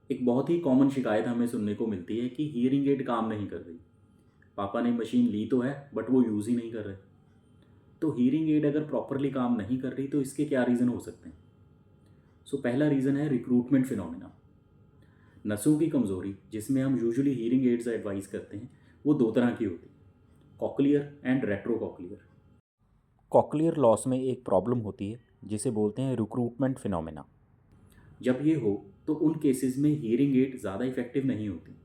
एक बहुत ही कॉमन शिकायत हमें सुनने को मिलती है कि हियरिंग एड काम नहीं कर रही। पापा ने मशीन ली तो है बट वो यूज़ ही नहीं कर रहे। तो हियरिंग एड अगर प्रॉपरली काम नहीं कर रही तो इसके क्या रीज़न हो सकते हैं? पहला रीज़न है रिक्रूटमेंट फिनोमिना। नसों की कमज़ोरी जिसमें हम यूजुअली हियरिंग एड्स एडवाइस करते हैं वो दो तरह की होती है, कॉकलियर एंड रेट्रोकॉकलियर। कॉकलियर लॉस में एक प्रॉब्लम होती है जिसे बोलते हैं रिक्रूटमेंट फिनोमिना। जब ये हो तो उन केसेस में हियरिंग एड ज़्यादा इफेक्टिव नहीं होती।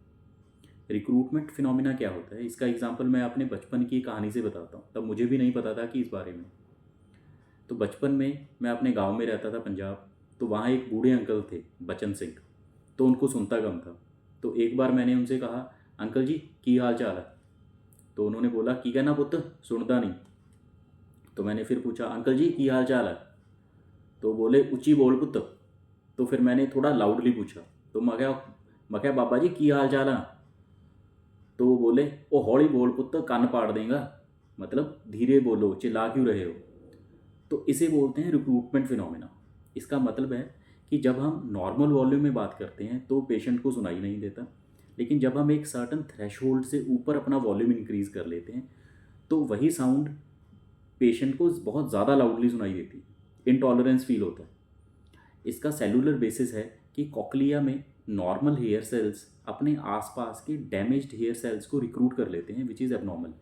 रिक्रूटमेंट फिनोमिना क्या होता है, इसका एग्जांपल मैं अपने बचपन की कहानी से बताता हूँ। तब मुझे भी नहीं पता था कि इस बारे में। तो बचपन में मैं अपने गांव में रहता था पंजाब। तो वहाँ एक बूढ़े अंकल थे, बचन सिंह। तो उनको सुनता कम था। तो एक बार मैंने उनसे कहा, अंकल जी की हाल चाल है? तो उन्होंने बोला की कहना पुत्र, सुनता नहीं। तो मैंने फिर पूछा, अंकल जी की हाल चाल है? तो बोले उच्ची बोल पुत्र। तो फिर मैंने थोड़ा लाउडली पूछा। तो मैं क्या बाबा जी की हाल चाल है? तो वो बोले, ओ हौली बोल पुत्र, कान पाड़ देगा। मतलब धीरे बोलो, चिल्ला क्यों रहे हो? तो इसे बोलते हैं रिक्रूटमेंट फिनोमेना। इसका मतलब है कि जब हम नॉर्मल वॉल्यूम में बात करते हैं तो पेशेंट को सुनाई नहीं देता। लेकिन जब हम एक सर्टन थ्रेशोल्ड से ऊपर अपना वॉल्यूम इंक्रीज कर लेते हैं तो वही साउंड पेशेंट को बहुत ज़्यादा लाउडली सुनाई देती है, इंटॉलरेंस फील होता है। इसका सेलुलर बेसिस है कि कॉकलिया में नॉर्मल हेयर सेल्स अपने आसपास के डैमेज्ड हेयर सेल्स को रिक्रूट कर लेते हैं, विच इज़ एबनॉर्मल।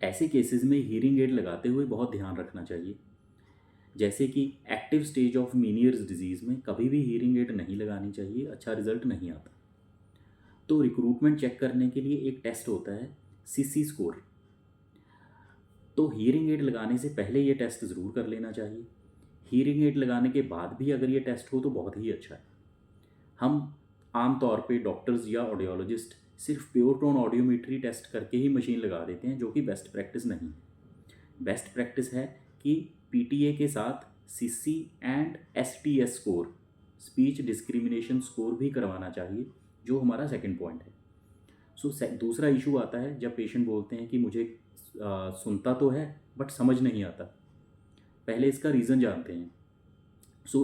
ऐसे केसेस में हीयरिंग एड लगाते हुए बहुत ध्यान रखना चाहिए। जैसे कि एक्टिव स्टेज ऑफ मीनियर्स डिजीज़ में कभी भी हीयरिंग एड नहीं लगानी चाहिए, अच्छा रिजल्ट नहीं आता। तो रिक्रूटमेंट चेक करने के लिए एक टेस्ट होता है, सीसी स्कोर। तो हीयरिंग एड लगाने से पहले ये टेस्ट ज़रूर कर लेना चाहिए। हीयरिंग एड लगाने के बाद भी अगर ये टेस्ट हो तो बहुत ही अच्छा है। हम आम तौर पे डॉक्टर्स या ऑडियोलॉजिस्ट सिर्फ प्योर टोन ऑडियोमेट्री टेस्ट करके ही मशीन लगा देते हैं, जो कि बेस्ट प्रैक्टिस नहीं है। बेस्ट प्रैक्टिस है कि पीटीए के साथ CC and STS score, speech discrimination score भी करवाना चाहिए, जो हमारा सेकंड पॉइंट है। दूसरा इशू आता है जब पेशेंट बोलते हैं कि मुझे सुनता तो है बट समझ नहीं आता। पहले इसका रीज़न जानते हैं।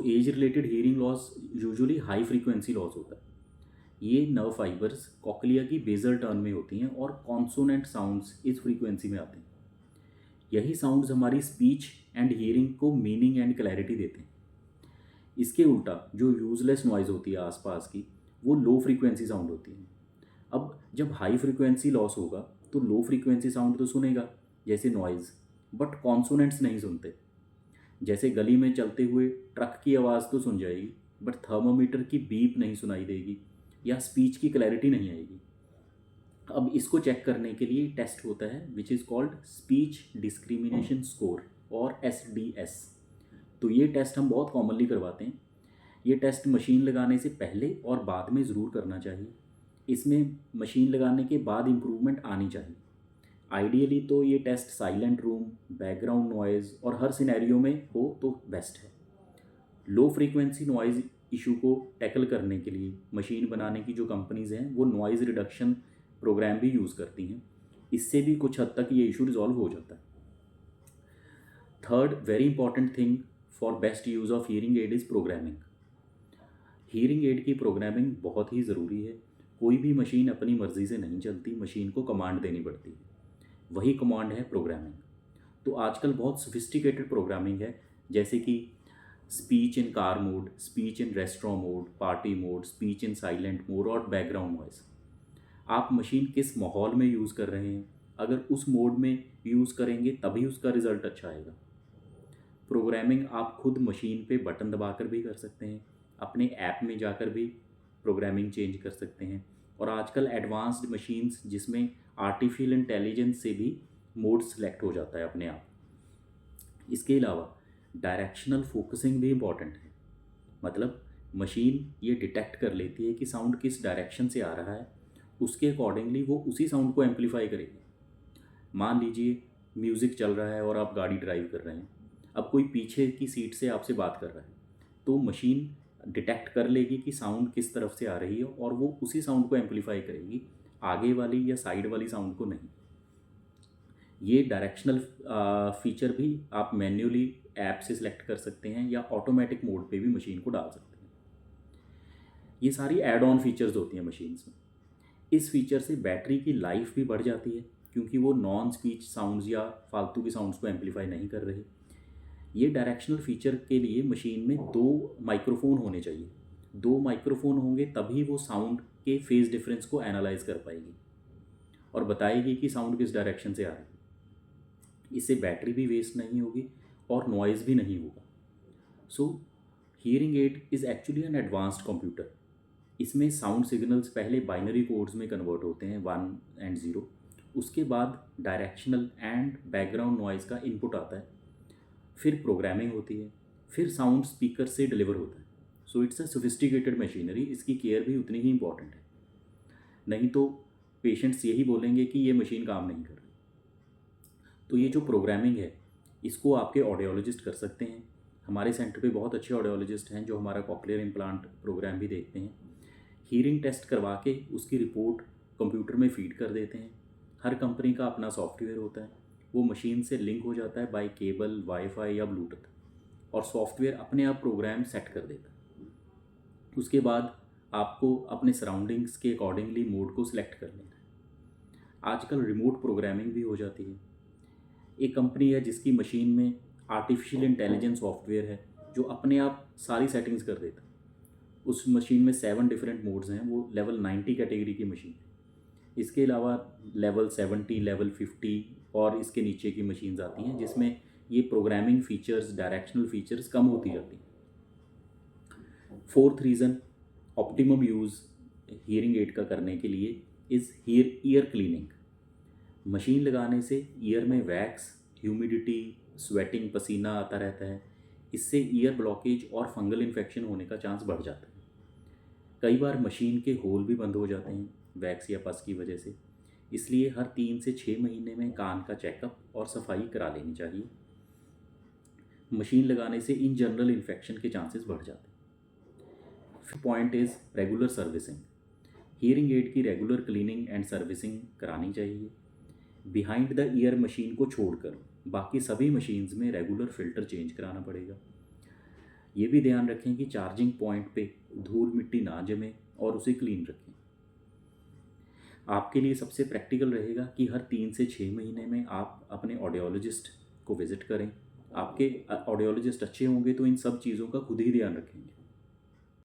Age related hearing loss usually high frequency loss होता है। ये नर्व फाइबर्स कॉकलिया की बेजल टर्न में होती हैं और कॉन्सोनेंट साउंड्स इस फ्रीक्वेंसी में आते हैं। यही साउंड्स हमारी स्पीच एंड हियरिंग को मीनिंग एंड क्लैरिटी देते हैं। इसके उल्टा जो यूजलेस नॉइज़ होती है आसपास की, वो लो फ्रीक्वेंसी साउंड होती है। अब जब हाई फ्रीक्वेंसी लॉस होगा तो लो फ्रीक्वेंसी साउंड तो सुनेगा, जैसे नॉइज़, बट कॉन्सोनेंट्स नहीं सुनते। जैसे गली में चलते हुए ट्रक की आवाज़ तो सुन जाएगी बट थर्मोमीटर की बीप नहीं सुनाई देगी या स्पीच की क्लैरिटी नहीं आएगी। अब इसको चेक करने के लिए टेस्ट होता है which is called speech discrimination score, और एसडीएस। तो ये टेस्ट हम बहुत कॉमनली करवाते हैं। ये टेस्ट मशीन लगाने से पहले और बाद में ज़रूर करना चाहिए। इसमें मशीन लगाने के बाद इम्प्रूवमेंट आनी चाहिए। आइडियली तो ये test silent room, background noise और हर सिनेरियो में हो तो बेस्ट है। लो फ्रीक्वेंसी नॉइज़ इशू को टैकल करने के लिए मशीन बनाने की जो कंपनीज़ हैं वो नॉइज़ रिडक्शन प्रोग्राम भी यूज़ करती हैं। इससे भी कुछ हद तक ये इशू रिजॉल्व हो जाता है। Third very important thing for best use of hearing aid is programming. Hearing aid की प्रोग्रामिंग बहुत ही ज़रूरी है। कोई भी मशीन अपनी मर्ज़ी से नहीं चलती, मशीन को कमांड देनी पड़ती है। वही कमांड है प्रोग्रामिंग। तो आजकल बहुत सोफिस्टिकेटेड प्रोग्रामिंग है, जैसे कि speech in car mode, speech in restaurant mode, party mode, speech in silent mode और बैकग्राउंड नॉइस। आप मशीन किस माहौल में यूज़ कर रहे हैं, अगर उस मोड में यूज़ करेंगे तभी उसका रिज़ल्ट अच्छा आएगा। प्रोग्रामिंग आप खुद मशीन पे बटन दबाकर भी कर सकते हैं, अपने ऐप में जाकर भी प्रोग्रामिंग चेंज कर सकते हैं। और आजकल एडवांस्ड मशीन्स जिसमें आर्टिफिशियल इंटेलिजेंस से भी मोड सेलेक्ट हो जाता है अपने आप। इसके अलावा डायरेक्शनल फोकसिंग भी इम्पॉर्टेंट है। मतलब मशीन ये डिटेक्ट कर लेती है कि साउंड किस डायरेक्शन से आ रहा है, उसके अकॉर्डिंगली वो उसी साउंड को एम्पलीफाई करेगी। मान लीजिए म्यूज़िक चल रहा है और आप गाड़ी ड्राइव कर रहे हैं। अब कोई पीछे की सीट से आपसे बात कर रहा है तो मशीन डिटेक्ट कर लेगी कि साउंड किस तरफ से आ रही है और वो उसी साउंड को एम्पलीफाई करेगी, आगे वाली या साइड वाली साउंड को नहीं। ये डायरेक्शनल फीचर भी आप मैन्युअली ऐप से सिलेक्ट कर सकते हैं या ऑटोमेटिक मोड पे भी मशीन को डाल सकते हैं। ये सारी एड ऑन फीचर्स होती हैं मशीन्स में। इस फीचर से बैटरी की लाइफ भी बढ़ जाती है, क्योंकि वो नॉन स्पीच साउंड्स या फालतू के साउंड्स को एम्पलीफाई नहीं कर रही। ये डायरेक्शनल फीचर के लिए मशीन में 2 माइक्रोफोन होने चाहिए। 2 माइक्रोफोन होंगे तभी वो साउंड के फेज डिफरेंस को एनालाइज कर पाएगी और बताएगी कि साउंड किस डायरेक्शन से आ रही है। इससे बैटरी भी वेस्ट नहीं होगी और नॉइज़ भी नहीं होगा। So hearing aid is actually an advanced computer. इसमें साउंड सिग्नल्स पहले बाइनरी कोड्स में कन्वर्ट होते हैं 1 एंड 0। उसके बाद डायरेक्शनल एंड बैकग्राउंड नॉइज़ का इनपुट आता है, फिर प्रोग्रामिंग होती है, फिर साउंड स्पीकर से डिलीवर होता है। So it's a sophisticated machinery. इसकी केयर भी उतनी ही इंपॉर्टेंट है, नहीं तो पेशेंट्स यही बोलेंगे कि ये मशीन काम नहीं कर रही। तो ये जो प्रोग्रामिंग है इसको आपके ऑडियोलॉजिस्ट कर सकते हैं। हमारे सेंटर पे बहुत अच्छे ऑडियोलॉजिस्ट हैं जो हमारा कॉक्लियर इम्प्लांट प्रोग्राम भी देखते हैं। हीयरिंग टेस्ट करवा के उसकी रिपोर्ट कंप्यूटर में फीड कर देते हैं। हर कंपनी का अपना सॉफ्टवेयर होता है, वो मशीन से लिंक हो जाता है बाय केबल, वाईफाई या ब्लूटूथ, और सॉफ्टवेयर अपने आप प्रोग्राम सेट कर देता है। उसके बाद आपको अपने सराउंडिंग्स के अकॉर्डिंगली मोड को सिलेक्ट कर लेना है। आजकल रिमोट प्रोग्रामिंग भी हो जाती है। एक कंपनी है जिसकी मशीन में आर्टिफिशियल इंटेलिजेंस सॉफ्टवेयर है जो अपने आप सारी सेटिंग्स कर देता है। उस मशीन में 7 डिफरेंट मोड्स हैं। वो लेवल 90 कैटेगरी की मशीन है। इसके अलावा लेवल 70, लेवल 50 और इसके नीचे की मशीन्स आती हैं जिसमें ये प्रोग्रामिंग फीचर्स, डायरेक्शनल फीचर्स कम होती जाती हैं। Fourth reason optimum use hearing aid का करने के लिए इज़ ईयर क्लीनिंग। मशीन लगाने से ईयर में वैक्स, ह्यूमिडिटी, स्वेटिंग, पसीना आता रहता है। इससे ईयर ब्लॉकेज और फंगल इन्फेक्शन होने का चांस बढ़ जाता है। कई बार मशीन के होल भी बंद हो जाते हैं वैक्स या पस की वजह से। इसलिए हर 3 से 6 महीने में कान का चेकअप और सफाई करा लेनी चाहिए। मशीन लगाने से इन जनरल इन्फेक्शन के चांसेस बढ़ जाते हैं। Fifth point is regular servicing. Hearing aid की रेगुलर क्लीनिंग एंड सर्विसिंग करानी चाहिए। बिहाइंड द ईयर मशीन को छोड़कर बाकी सभी मशीन्स में रेगुलर फ़िल्टर चेंज कराना पड़ेगा। ये भी ध्यान रखें कि चार्जिंग पॉइंट पे धूल मिट्टी ना जमे और उसे क्लीन रखें। आपके लिए सबसे प्रैक्टिकल रहेगा कि हर 3 से 6 महीने में आप अपने ऑडियोलॉजिस्ट को विज़िट करें। आपके ऑडियोलॉजिस्ट अच्छे होंगे तो इन सब चीज़ों का खुद ही ध्यान रखेंगे।